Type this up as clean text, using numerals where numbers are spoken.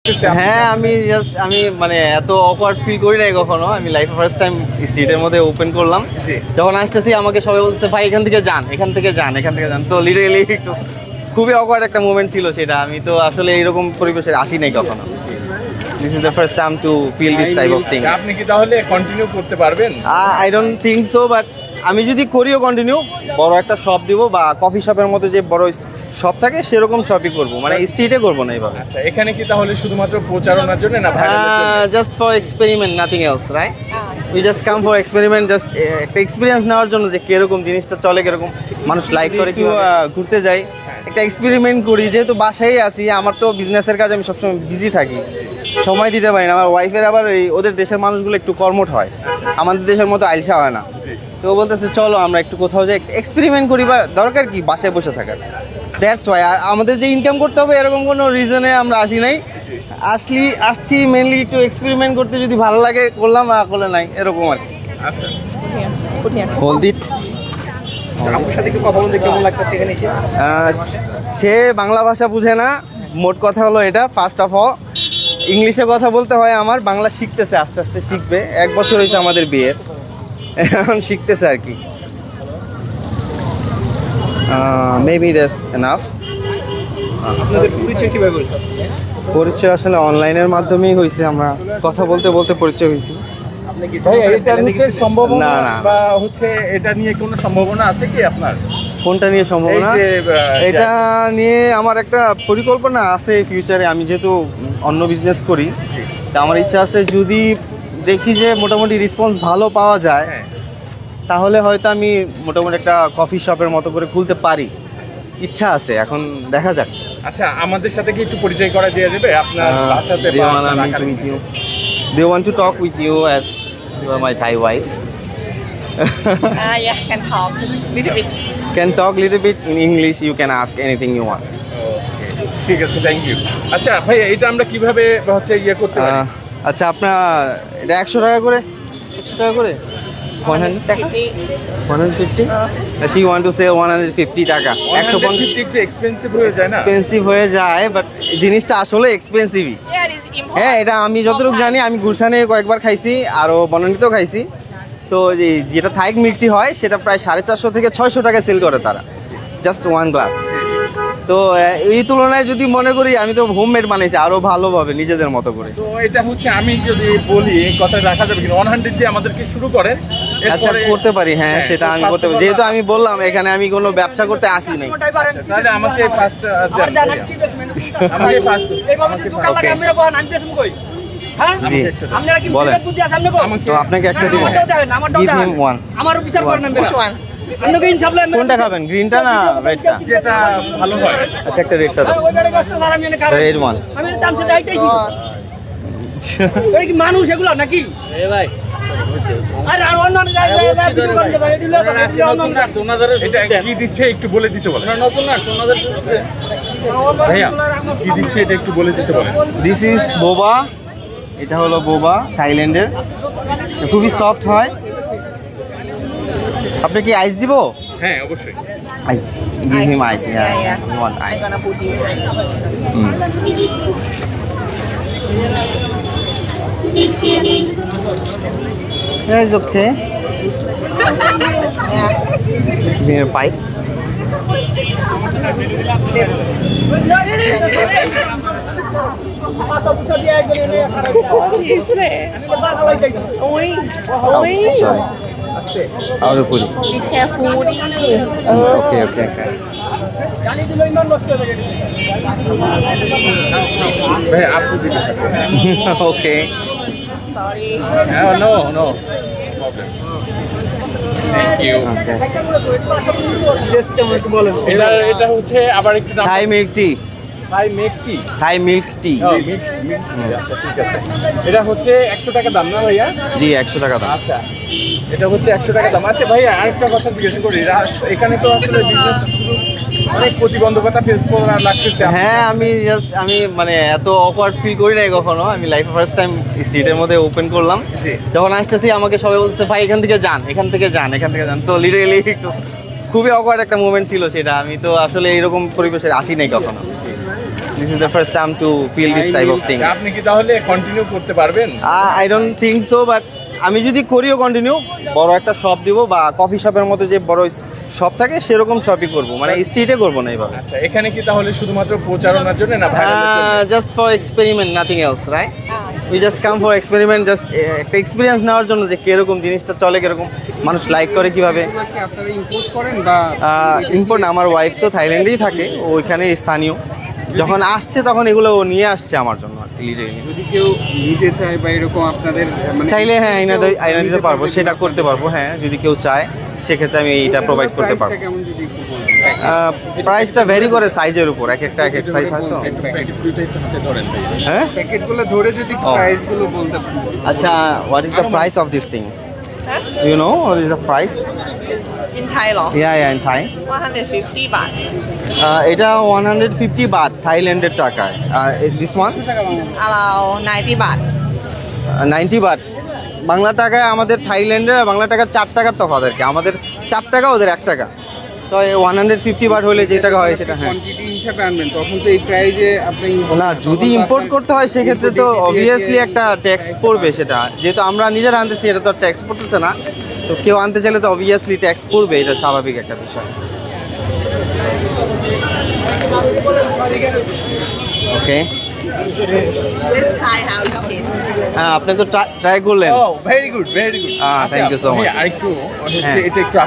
হ্যাঁ আমি মানে এত অকওয়ার্ড ফিল করি নাই কখনো। আমি লাইফে ফার্স্ট টাইম স্ট্রিটের মধ্যে ওপেন করলাম। যখন আসতেছি আমাকে সবাই বলছে ভাই এখান থেকে যান, এখান থেকে যান, এখান থেকে যান। তো লিটারেলি একটু খুবই অকওয়ার্ড একটা মোমেন্ট ছিল সেটা। আমি তো আসলে এরকম পরিবেশে আসি নাই কখনো। This is the first time to feel this type of thing. আপনি কি তাহলে কন্টিনিউ করতে পারবেন? I don't think so, but আমি যদি করিও কন্টিনিউ, বড় একটা শপ দিব বা কফি শপের মতো যে বড় শপ থাকে সেরকম শপই করবো, মানে স্ট্রিটে করবো না এইভাবে। আচ্ছা, এখানে কি তাহলে শুধুমাত্র প্রচারণার জন্য না just for experiment, nothing else, right? We just come for experiment, just একটা এক্সপিরিয়েন্স নেওয়ার জন্য যে কিরকম জিনিসটা চলে, কিরকম মানুষ লাইক করে। কি ঘুরতে যাই, একটা এক্সপেরিমেন্ট করি। যেহেতু বাসায় আছি, আমার তো বিজনেসের কাজে আমি সবসময় বিজি থাকি, সময় দিতে পারি না। আমার ওয়াইফের আবার ওদের দেশের মানুষগুলো একটু কর্মঠ হয়, আমাদের দেশের মতো আইলসা হয় না। তো বলতেছে চলো আমরা একটু কোথাও যাই, এক্সপেরিমেন্ট করি, বা দরকার কি বাসায় বসে থাকার। দ্যাটস ওয়াই আমাদের যে ইনকাম করতে হবে এরকম কোনো রিজনে আমরা আসি নাই। আসছি মেনলি একটু এক্সপেরিমেন্ট করতে, যদি ভালো লাগে করলাম, না করলে নাই, এরকম আর কি। আচ্ছা, হোল্ড ইট। আপনার সাথে কি কথা বলতে কেমন লাগতেছে এখানে এসে? সে বাংলা ভাষা বুঝে না, মোট কথা হলো এটা। ফার্স্ট অফ অল ইংলিশে কথা বলতে হয় আমার, বাংলা শিখতেছে, আস্তে আস্তে শিখবে। 1 বছর হয়েছে আমাদের বিয়ের, এখন শিখতেছে আর কি। Maybe that's enough. আপনাদের পরিচয় কিভাবে হয়েছে? পরিচয় আসলে অনলাইনের মাধ্যমেই হয়েছে, আমরা কথা বলতে বলতে পরিচয় হয়েছি। ভাই এটা হচ্ছে সম্ভাবনা, না। বা হচ্ছে এটা নিয়ে কোনো সম্ভাবনা আছে কি আপনার? কোনটা নিয়ে সম্ভাবনা? এটা নিয়ে আমার একটা পরিকল্পনা আছে ফিউচারে। আমি যেহেতু অন্য বিজনেস করি, তা আমার ইচ্ছা আছে যদি দেখি যে মোটামুটি রেসপন্স ভালো পাওয়া যায়, তাহলে হয়তো আমি মোটামুটি একটা কফি শপের মতো করে খুলতে পারি, ইচ্ছা আছে। এখন দেখা যাক। আচ্ছা, আমাদের সাথে কি একটু পরিচয় করা দিয়ে যাবে আপনার বাসাতে? They want to talk with you as you are my Thai wife. Yeah, can talk little bit. Can talk little bit in English. You can ask anything you want. ঠিক আছে, থ্যাংক ইউ। আচ্ছা ভাই, এটা আমরা কিভাবে হচ্ছে ইয়ে করতে পারি? আচ্ছা, আপনার এটা 100 টাকা করে, 100 টাকা করে, 100 টাকা, 150. She want to say 150 টাকা। 150 একটু এক্সপেন্সিভ হয়ে যায় না? এক্সপেন্সিভ হয়ে যায়, বাট জিনিসটা আসলে এক্সপেন্সিভই। Yeah, it is important. হ্যাঁ, এটা আমি যতটুকু জানি, আমি গুলশানে কয়েকবার খাইছি, আরও বনানীতেও খাইছি। তো যেটা থাই মিল্ক টি হয় সেটা প্রায় 450 থেকে 600 টাকা সেল করে তারা, জাস্ট 1 গ্লাস। তো এই তুলনায় যদি মনে করি, আমি তো হোমমেড বানাইছি আরও ভালোভাবে নিজেদের মতো করে। তো এটা হচ্ছে, আমি যদি বলি এই কথা রাখা যাবে কিনা, 100 দিয়ে আমাদেরকে শুরু করেন। আচ্ছা, করতে পারি। হ্যাঁ, সেটা আমি করতে পারি। যেহেতু আমি বললাম এখানে আমি কোনো ব্যবসা করতে আসি নাই। তাহলে আমাকে ফার্স্ট আমাকে ফার্স্ট জি, বলেন। তো আপনাকে একটা দিব, give him one. Which one? কোনটা খাবেন, গ্রিনটা না রেডটা? যেটা ভালো হয়। আচ্ছা, একটা রেডটা দাও, রেড ওয়ান। মানুষ এগুলো নাকি ভাই? এটা কি দিচ্ছে একটু বলে দিতে বলেন। ভাইয়া কি দিচ্ছে এটা একটু বলে দিতে বলেন। দিস ইজ বোবা। এটা হলো বোবা, থাইল্যান্ডের, খুবই সফট হয়। আপনি কি আইস দিব? হ্যাঁ, অবশ্যই। Ice, give him ice. Yeah, yeah. You want I'm ice? gonna put you. Yeah, it's okay. Yeah. Give me a pipe. Ui, Oh, ui. sorry. Out of puri. Be careful đi. Okay, okay, okay. ভাই আপু দিতে Okay. Sorry. No no problem. Thank you. Okay. এটা হচ্ছে আবার একটু দাম। Thai milk tea. Thai milk tea. Thai milk tea. আচ্ছা, ঠিক আছে। এটা হচ্ছে 100 টাকা দাম না ভাইয়া? জি, 100 টাকা দাম। আচ্ছা, এটা হচ্ছে 100 টাকা দাম। আচ্ছা ভাইয়া, আরেকটা কথা জিজ্ঞেস করি, এখানে তো আসলে বিজনেস অনেক প্রতিবন্ধকতা ফেস করা লাগতেছে। হ্যাঁ, আমি মানে এত অকওয়ার্ড ফিল করি নাই কখনো। আমি লাইফে ফার্স্ট টাইম স্ট্রিটের মধ্যে ওপেন করলাম। যখন আসতেছি আমাকে সবাই বলছে ভাই এখান থেকে যান, এখান থেকে যান, এখান থেকে যান। তো লিটারেলি একটু খুবই অকওয়ার্ড একটা মোমেন্ট ছিল সেটা। আমি তো আসলে এইরকম পরিবেশে আসি নাই কখনো। This is the first time to feel this type of thing. আপনি কি তাহলে কন্টিনিউ করতে পারবেন? I don't think so, but আমি যদি করিও কন্টিনিউ বড় একটা শপ দিব বা কফি শপের মতো যে বড় শপ থাকে সেরকম শপই করব, মানে স্ট্রিটে করব না এইভাবে। আচ্ছা, এখানে কি তাহলে শুধুমাত্র প্রচারণার জন্য না ভাইরালের জন্য? Just for experiment, nothing else, right? Ah. We just come for experiment, just একটা এক্সপিরিয়েন্স নেওয়ার জন্য যে কিরকম জিনিসটা চলে, কিরকম মানুষ লাইক করে কিভাবে। আপনারা ইম্পোর্ট করেন বা ইম্পোর্ট না, আমার ওয়াইফ তো থাইল্যান্ডেই থাকে, ও ওইখানে স্থানীয়, যখন আসছে তখন এগুলো ও নিয়ে আসছে আমার জন্য লিটারেলি। যদি কেউ নিতে চায় বা এরকম আপনাদের মানে চাইলে হ্যাঁ আইনা দিতে পারবো, সেটা করতে পারবো। হ্যাঁ, যদি কেউ চায় সেক্ষেত্রে আমি এইটা প্রোভাইড করতে পারবো। প্রাইসটা কেমন যদি একটু বলেন? প্রাইসটা ভ্যারি করে সাইজের উপর, এক একটা এক এক সাইজ হয় তো। দুইটা একটু হাতে ধরেন ভাই। হ্যাঁ, প্যাকেটগুলো ধরে যদি ও। প্রাইসগুলো বলতে পারেন। আচ্ছা, what is the price of this thing? Huh? You know what is the price? In Thai law, yeah in Thai. 150 baht. এটা 150 বাট থাইল্যান্ডের টাকায়। আর this one It's around 90 baht. 90 baht. Bangla টাকায় আমাদের থাইল্যান্ডের আর বাংলা টাকার 4 টাকার তফাৎ আর কি। আমাদের 4 টাকা, ওদের 1 টাকা। তো 150 বাট হলে যে টাকা হয় সেটা, হ্যাঁ। কোয়ান্টিটি হিসাবে আনবেন তখন তো এই প্রাইজে আপনি না, যদি ইম্পোর্ট করতে হয় সেক্ষেত্রে তো অবভিয়াসলি একটা ট্যাক্স পড়বে, সেটা যেহেতু আমরা নিজেরা আনতেছি, এটা তো ট্যাক্স পড়তেছে না, তো কেউ আনতে চাইলে তো অবভিয়াসলি ট্যাক্স পড়বে, এটা স্বাভাবিক একটা বিষয়। ওকে, This Thai how it tastes. হ্যাঁ, আপনি তো ট্রাই করলেন। Oh very good, very good. thank you so much. আরেকটু হচ্ছে হ্যাঁ। এটা একটু